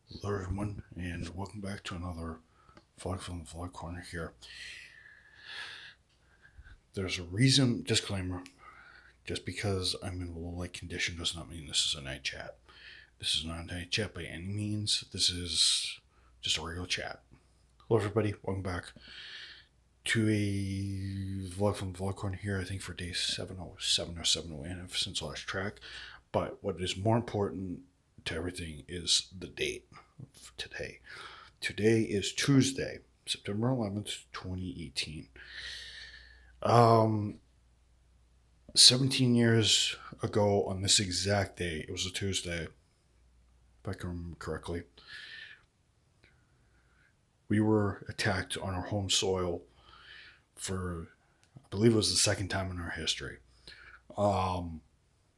Hello, everyone, and welcome back to another vlog from the Vlog Corner here. There's a reason, disclaimer, just because I'm in a low light condition does not mean this is a night chat. This is not a night chat by any means. This is just a regular chat. Hello, everybody, welcome back to a vlog from the Vlog Corner here, I think for day 707 or 708 since last track. But what is more important to everything is the date of today. Today is Tuesday, September 11th, 2018. Um, 17 years ago on this exact day, it was a Tuesday, if I can remember correctly, we were attacked on our home soil for, I believe it was the second time in our history. Um,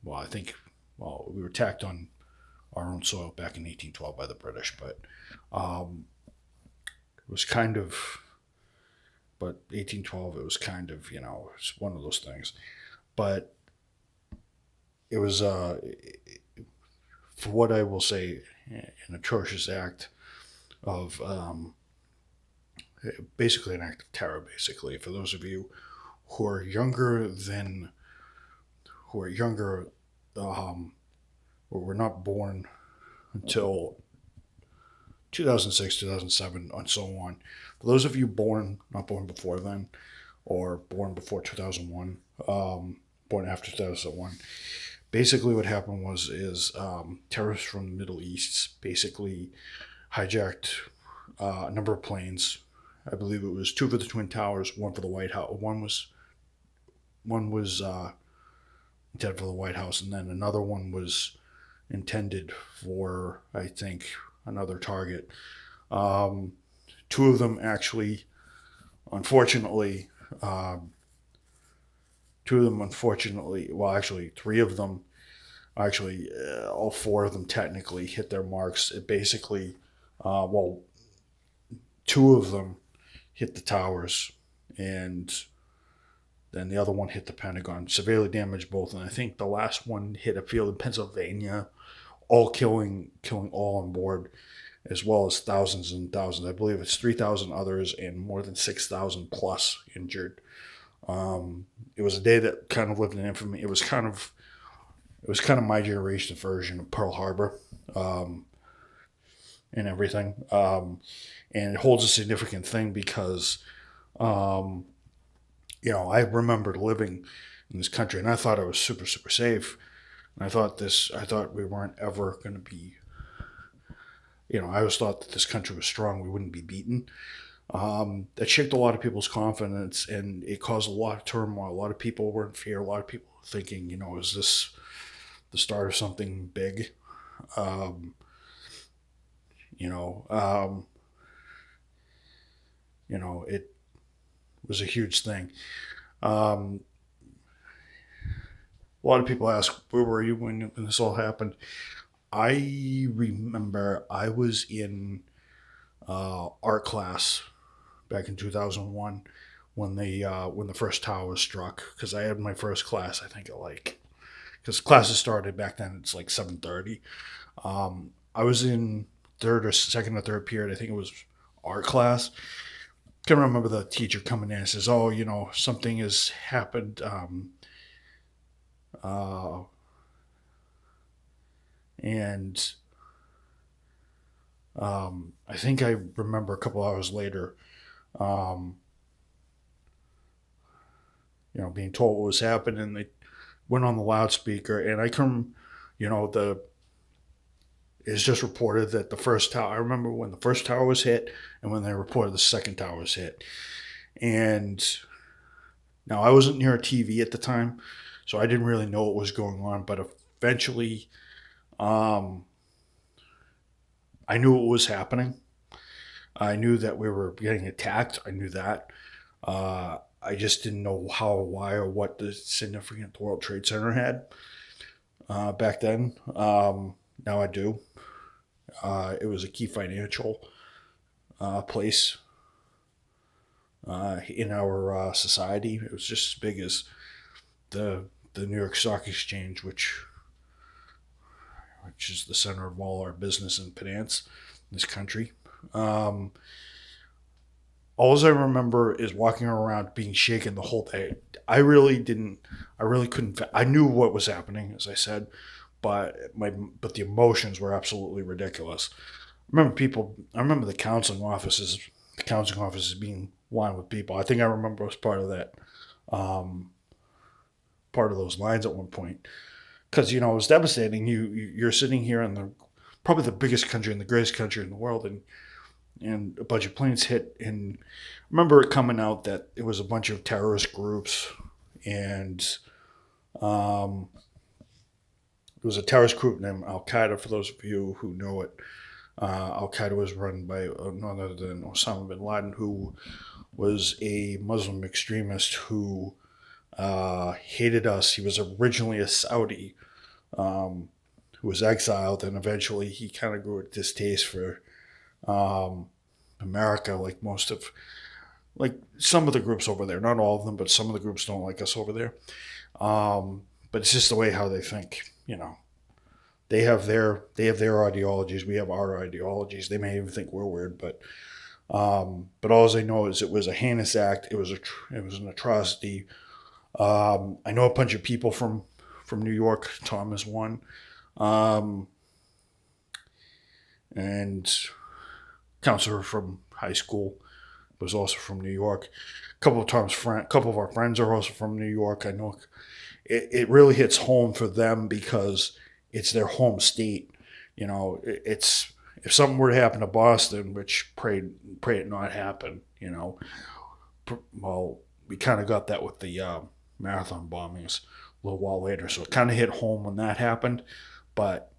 well, I think, we were attacked on our own soil back in 1812 by the British, but it was kind of, but 1812, it was kind of, it's one of those things. But it was, for what I will say, an atrocious act of basically an act of terror. Basically, for those of you who are younger than who are younger, or were not born until 2006, 2007, and so on. For those of you not born before then, or born before 2001, born after 2001, basically what happened is terrorists from the Middle East basically hijacked a number of planes. I believe it was two for the Twin Towers, one for the White House. One was intended for the White House, and then another one was intended for, I think, another target. Um, Two of them actually, unfortunately, um, well, actually, three of them, actually, all four of them technically hit their marks. It basically, well, two of them hit the towers, and then the other one hit the Pentagon, severely damaged both. And I think the last one hit a field in Pennsylvania, all killing all on board, as well as thousands and thousands. I believe it's 3,000 others and more than 6,000 plus injured. It was a day that kind of lived in infamy. It was kind of my generation's version of Pearl Harbor, um, and everything. And it holds a significant thing because, um, I remember living in this country, and I thought I was super, super safe. And I thought we weren't ever going to be, I always thought that this country was strong. We wouldn't be beaten. That shook a lot of people's confidence, and it caused a lot of turmoil. A lot of people were in fear. A lot of people were thinking, is this the start of something big? Um, you know, um, it was a huge thing. Um, a lot of people ask, where were you when this all happened? I remember I was in art class back in 2001 when the first tower was struck, because I had my first class, I think, at like, because classes started back then, it's like 7:30. I was in third or second or third period, I think it was art class. Can remember the teacher coming in and says, "Oh, something has happened." Uh, and I think I remember a couple hours later, um, being told what was happening. And they went on the loudspeaker, and I come, the it's just reported that the first tower. I remember when the first tower was hit, and when they reported the second tower was hit. And now I wasn't near a TV at the time, so I didn't really know what was going on. But eventually, um, I knew what was happening. I knew that we were getting attacked. I knew that. I just didn't know how, why, or what the significance the World Trade Center had back then. Now I do. It was a key financial place in our society. It was just as big as the the New York Stock Exchange, which is the center of all our business and finance. this country. Um, all I remember is walking around being shaken the whole day. I really didn't. I really couldn't. I knew what was happening, as I said, but the emotions were absolutely ridiculous. I remember the counseling offices. The counseling offices being lined with people. I think I remember I was part of that. Um, Part of those lines at one point because it was devastating. You're sitting here in the probably the biggest country and the greatest country in the world, and a bunch of planes hit. And I remember it coming out that it was a bunch of terrorist groups, and um, it was a terrorist group named Al Qaeda. For those of you who know it, Al Qaeda was run by none other than Osama bin Laden, who was a Muslim extremist who hated us. He was originally a Saudi um, who was exiled, and eventually he kind of grew a distaste for um, America, like some of the groups over there. Not all of them, but some of the groups don't like us over there. But it's just the way how they think. They have their ideologies. We have our ideologies. They may even think we're weird, but all I know is it was a heinous act. It was an atrocity. I know a bunch of people from New York. Tom is one, um, and counselor from high school was also from New York. A couple of our friends are also from New York. I know it really hits home for them because it's their home state. It's if something were to happen to Boston, which pray it not happen. Well, we kind of got that with the marathon bombings a little while later, so it kind of hit home when that happened. But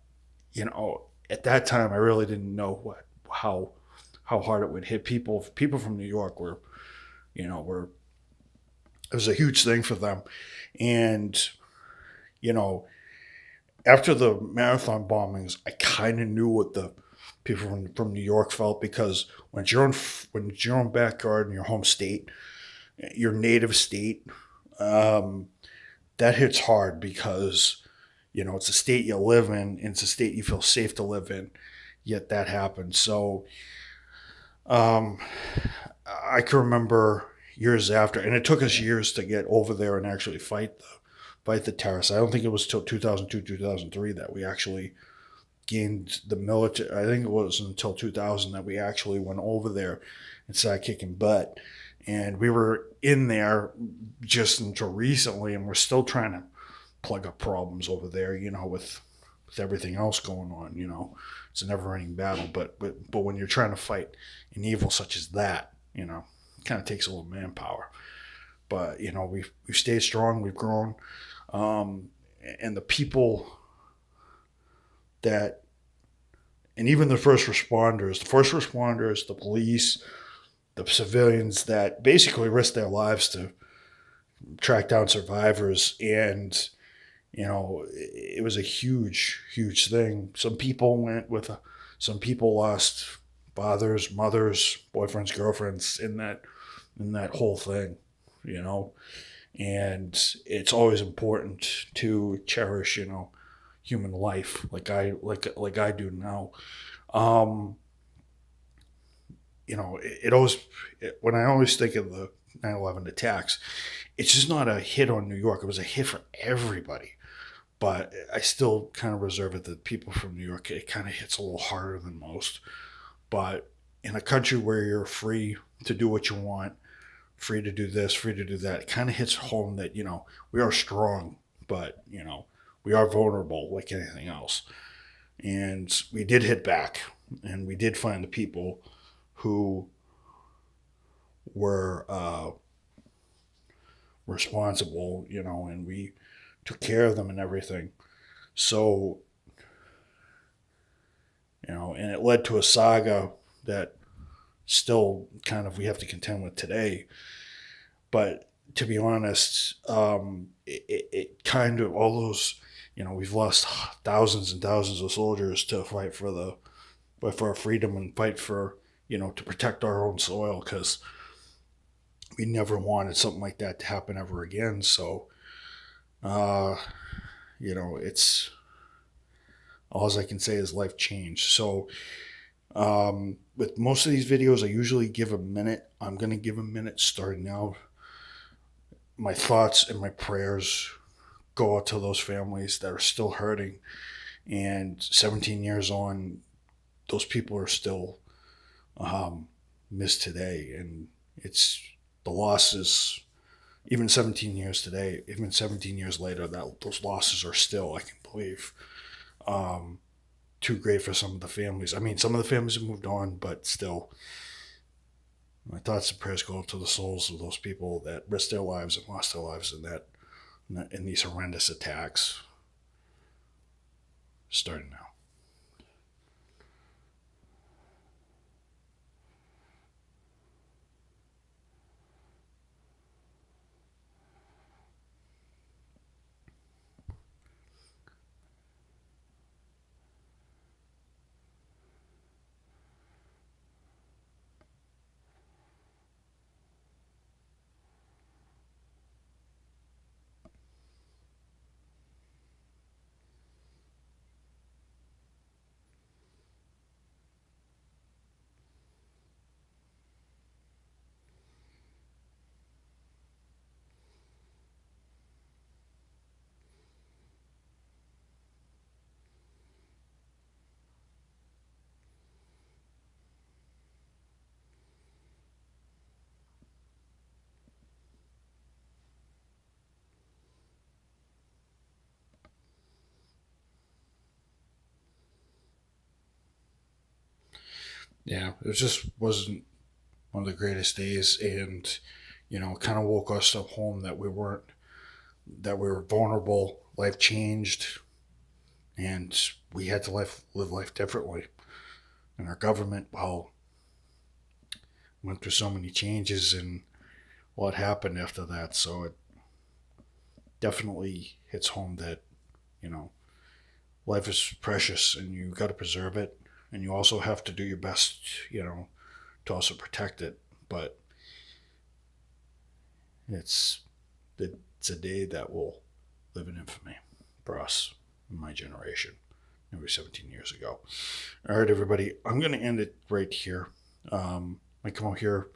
at that time, I really didn't know how hard it would hit people. People from New York were it was a huge thing for them, and you know after the marathon bombings, I kind of knew what the people from New York felt because when it's your own backyard in your home state, your native state, um, that hits hard because it's a state you live in, and it's a state you feel safe to live in. Yet that happened. So um, I can remember years after, and it took us years to get over there and actually fight the terrorists. I don't think it was till 2002, 2003 that we actually gained the military. I think it was until 2000 that we actually went over there and started kicking butt. And we were in there just until recently, and we're still trying to plug up problems over there, with everything else going on. It's a never-ending battle. But when you're trying to fight an evil such as that, it kind of takes a little manpower. But we've stayed strong. We've grown, um, and the people that, and even the first responders, the police, the civilians that basically risked their lives to track down survivors, and it was a huge, huge thing. Some people lost fathers, mothers, boyfriends, girlfriends in that whole thing, you know. And it's always important to cherish, human life like I do now. Um, when I always think of the 9/11 attacks, it's just not a hit on New York. It was a hit for everybody. But I still kind of reserve it that people from New York, it kind of hits a little harder than most. But in a country where you're free to do what you want, free to do this, free to do that, it kind of hits home that, we are strong, but, we are vulnerable like anything else. And we did hit back, and we did find the people who were responsible, and we took care of them and everything. So, and it led to a saga that still kind of we have to contend with today. But to be honest, it kind of all those, we've lost thousands and thousands of soldiers to fight for our freedom and fight for, to protect our own soil because we never wanted something like that to happen ever again. So, uh, it's all I can say is life changed. So With most of these videos, I usually give a minute. I'm going to give a minute starting now. My thoughts and my prayers go out to those families that are still hurting. And 17 years on, those people are still missed today. And it's the losses, even 17 years today, even 17 years later, that those losses are still, I can believe, too great for some of the families. I mean, some of the families have moved on, but still, my thoughts and prayers go out to the souls of those people that risked their lives and lost their lives in these horrendous attacks. Starting now. Yeah, it just wasn't one of the greatest days, and kind of woke us up home that that we were vulnerable. Life changed, and we had to live life differently. And our government, well, went through so many changes, and what happened after that. So it definitely hits home that you know life is precious, and you got to preserve it, and you also have to do your best, to also protect it. But it's it's a day that will live in infamy for us in my generation, maybe 17 years ago. All right, everybody, I'm going to end it right here. I come out here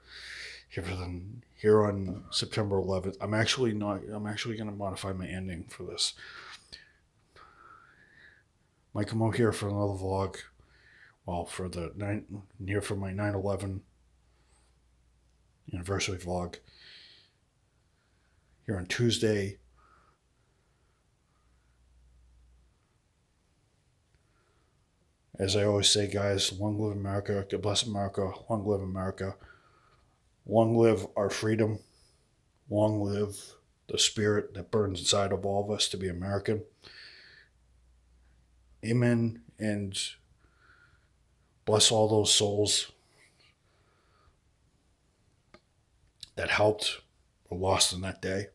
on September 11th. I'm actually not. I'm actually going to modify my ending for this. Might come out here for another vlog. Well, for the near for my 9/11 anniversary vlog here on Tuesday. As I always say, guys, long live America, God bless America, long live America, long live our freedom, long live the spirit that burns inside of all of us to be American. Amen, and bless all those souls that helped or lost in that day.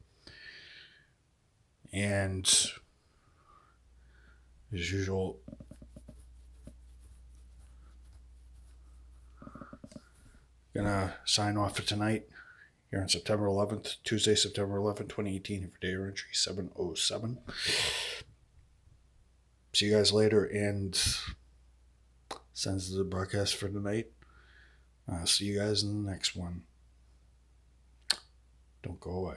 And as usual, gonna sign off for tonight here on September 11th, Tuesday, September 11th, 2018, for data entry 707. See you guys later, and sends the broadcast for tonight. See you guys in the next one. Don't go away.